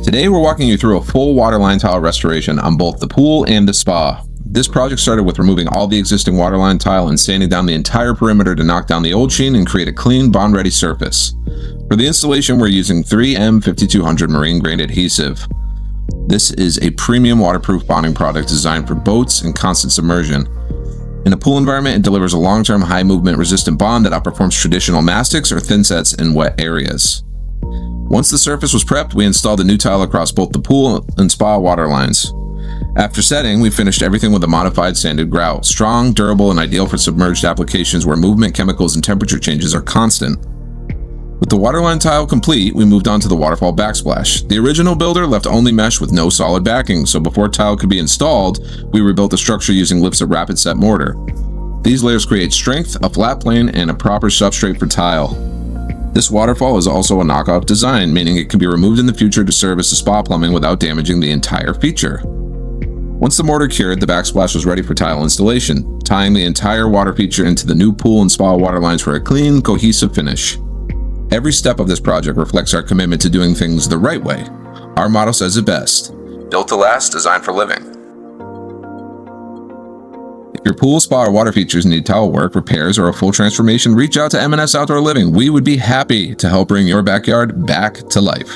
Today we're walking you through a full waterline tile restoration on both the pool and the spa. This project started with removing all the existing waterline tile and sanding down the entire perimeter to knock down the old sheen and create a clean, bond-ready surface. For the installation, we're using 3M5200 marine grade adhesive. This is a premium waterproof bonding product designed for boats and constant submersion. In a pool environment, it delivers a long-term, high-movement resistant bond that outperforms traditional mastics or thin sets in wet areas. Once the surface was prepped, we installed a new tile across both the pool and spa water lines. After setting, we finished everything with a modified sanded grout, strong, durable, and ideal for submerged applications where movement, chemicals, and temperature changes are constant. With the waterline tile complete, we moved on to the waterfall backsplash. The original builder left only mesh with no solid backing, so before tile could be installed, we rebuilt the structure using Lipset rapid set mortar. These layers create strength, a flat plane, and a proper substrate for tile. This waterfall is also a knockoff design, meaning it can be removed in the future to service the spa plumbing without damaging the entire feature. Once the mortar cured, the backsplash was ready for tile installation, tying the entire water feature into the new pool and spa water lines for a clean, cohesive finish. Every step of this project reflects our commitment to doing things the right way. Our motto says it best: built to last, designed for living. If your pool, spa, or water features need tile work, repairs, or a full transformation, reach out to M&S Outdoor Living. We would be happy to help bring your backyard back to life.